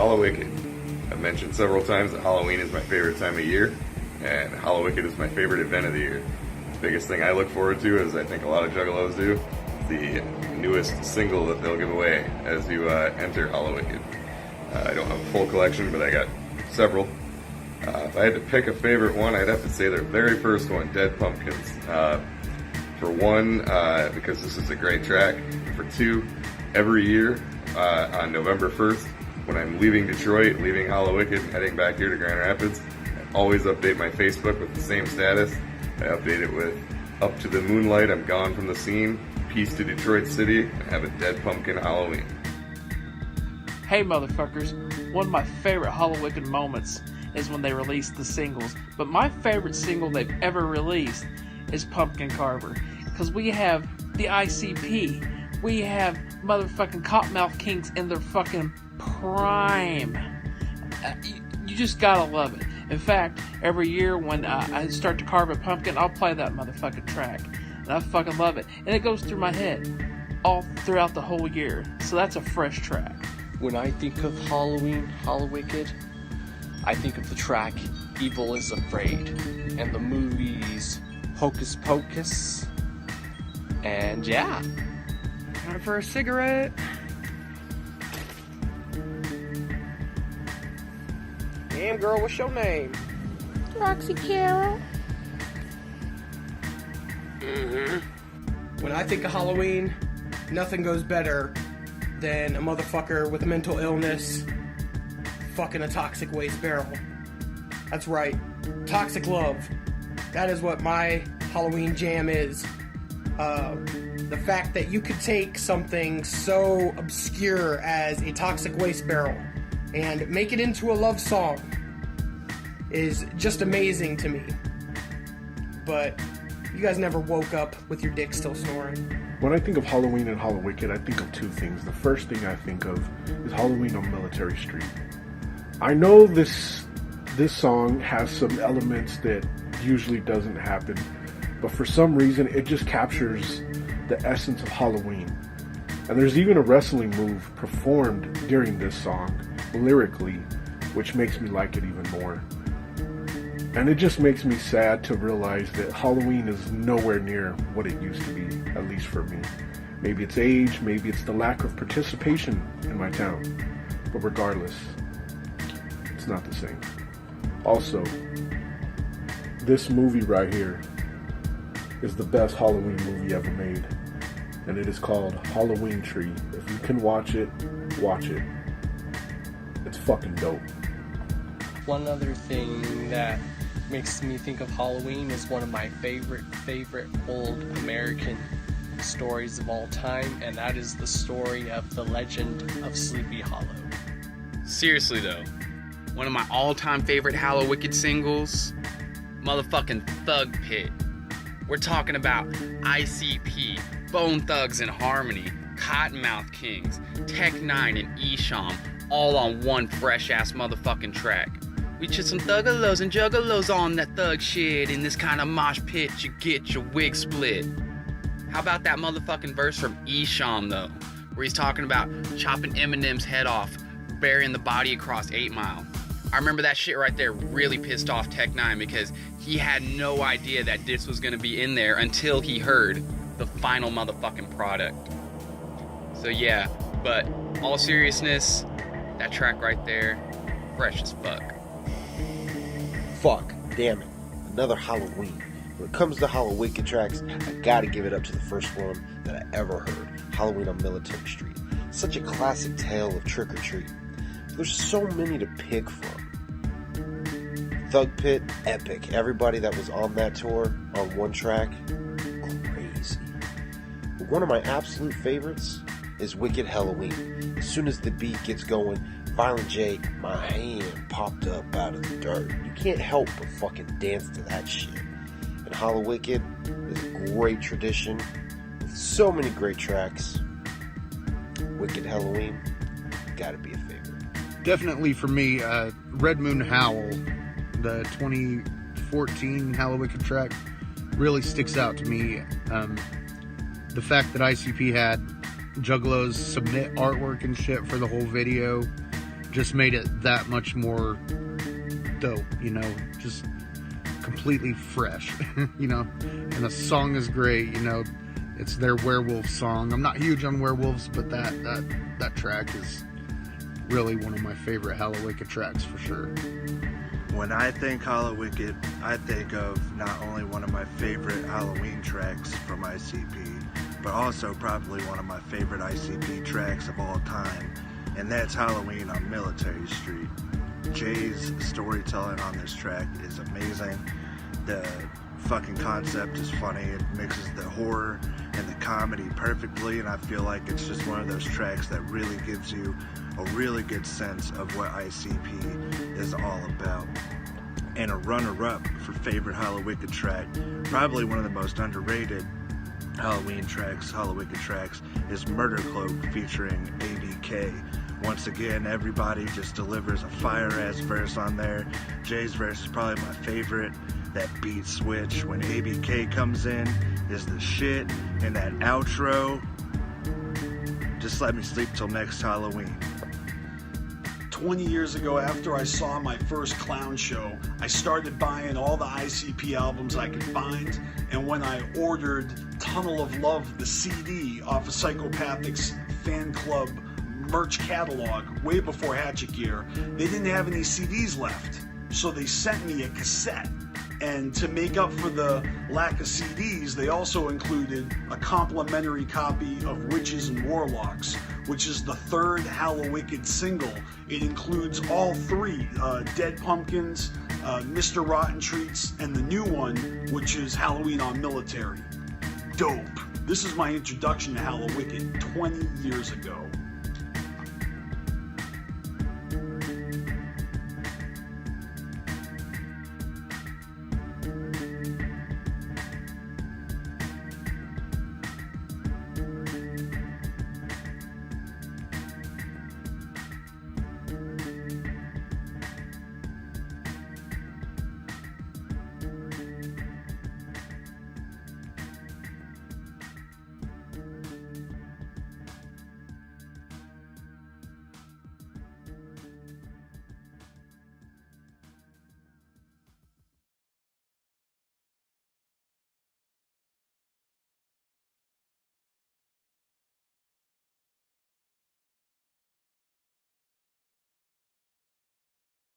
Hallowicked. I've mentioned several times that Halloween is my favorite time of year, and Hallowicked is my favorite event of the year. The biggest thing I look forward to, as I think a lot of Juggalos do, is the newest single that they'll give away as you enter Hallowicked. I don't have a full collection, but I got several. If I had to pick a favorite one, I'd have to say their very first one, Dead Pumpkins. For one, because this is a great track. For two, every year on November 1st, when I'm leaving Detroit, leaving Hallowicked, and heading back here to Grand Rapids, I always update my Facebook with the same status. I update it with "Up to the moonlight, I'm gone from the scene. Peace to Detroit City. I have a Dead Pumpkin Halloween." Hey motherfuckers, one of my favorite Hallowicked moments is when they release the singles, but my favorite single they've ever released is Pumpkin Carver, because we have the ICP, we have motherfucking Cottonmouth Kings in their fucking prime. You just gotta love it. In fact, every year when I start to carve a pumpkin, I'll play that motherfucking track, and I fucking love it, and it goes through my head all throughout the whole year, so that's a fresh track. When I think of Halloween, Hallowicked, I think of the track Evil is Afraid, and the movies Hocus Pocus, and yeah. Time for a cigarette. Damn girl, what's your name? Roxy Carroll. When I think of Halloween, nothing goes better than a motherfucker with mental illness fucking a toxic waste barrel. That's right, toxic love. That is what my Halloween jam is. The fact that you could take something so obscure as a toxic waste barrel and make it into a love song is just amazing to me. But you guys never woke up with your dick still snoring. When I think of Halloween and Hallowicked, I think of two things. The first thing I think of is Halloween on Military Street. I know this song has some elements that usually doesn't happen, but for some reason it just captures the essence of Halloween. And there's even a wrestling move performed during this song, lyrically, which makes me like it even more. And it just makes me sad to realize that Halloween is nowhere near what it used to be, at least for me. Maybe it's age, maybe it's the lack of participation in my town. But regardless, it's not the same. Also, this movie right here is the best Halloween movie ever made. And it is called Halloween Tree. If you can watch it, watch it. It's fucking dope. One other thing that makes me think of Halloween is one of my favorite old American stories of all time, and that is the story of the legend of Sleepy Hollow. Seriously though, one of my all-time favorite Hallowicked singles, motherfucking Thug Pit. We're talking about ICP, Bone Thugs and Harmony, Cottonmouth Kings, Tech 9 and Esham, all on one fresh-ass motherfucking track. We just some thuggalos and juggalos on that thug shit. In this kind of mosh pit, you get your wig split. How about that motherfucking verse from Esham, though? Where he's talking about chopping Eminem's head off, burying the body across 8 Mile. I remember that shit right there really pissed off Tech 9 because he had no idea that this was going to be in there until he heard the final motherfucking product. So yeah, but all seriousness, that track right there, fresh as fuck. Fuck, damn it, another Halloween. When it comes to Hallowicked tracks, I gotta give it up to the first one that I ever heard, Halloween on Military Street. Such a classic tale of trick-or-treat. There's so many to pick from. Thug Pit, epic. Everybody that was on that tour on one track, crazy. But one of my absolute favorites is Wicked Halloween. As soon as the beat gets going, Violent J, my hand popped up out of the dirt. You can't help but fucking dance to that shit. And Hallowicked is a great tradition with so many great tracks. Wicked Halloween, gotta be a favorite. Definitely for me, Red Moon Howl, the 2014 Hallowicked track, really sticks out to me. The fact that ICP had Juggalos submit artwork and shit for the whole video just made it that much more dope, you know, just completely fresh, you know. And the song is great, you know. It's their werewolf song. I'm not huge on werewolves, but that track is really one of my favorite Hallowicked tracks for sure. When I think Hallowicked, I think of not only one of my favorite Halloween tracks from ICP, but also probably one of my favorite ICP tracks of all time, and that's Halloween on Military Street. Jay's storytelling on this track is amazing. The fucking concept is funny. It mixes the horror and the comedy perfectly, and I feel like it's just one of those tracks that really gives you a really good sense of what ICP is all about. And a runner-up for favorite Hallowicked track, probably one of the most underrated Hallowicked tracks, is Murder Cloak featuring ABK. Once again, everybody just delivers a fire-ass verse on there. Jay's verse is probably my favorite. That beat switch when ABK comes in is the shit, and that outro, just let me sleep till next Halloween. 20 years ago, after I saw my first clown show, I started buying all the ICP albums I could find, and when I ordered Tunnel of Love, the CD, off of Psychopathic's fan club merch catalog way before Hatchet Gear, they didn't have any CDs left, so they sent me a cassette. And to make up for the lack of CDs, they also included a complimentary copy of Witches and Warlocks, which is the third Hallowicked single. It includes all three, Dead Pumpkins, Mr. Rotten Treats, and the new one, which is Halloween on Military. Dope. This is my introduction to Hallowicked 20 years ago.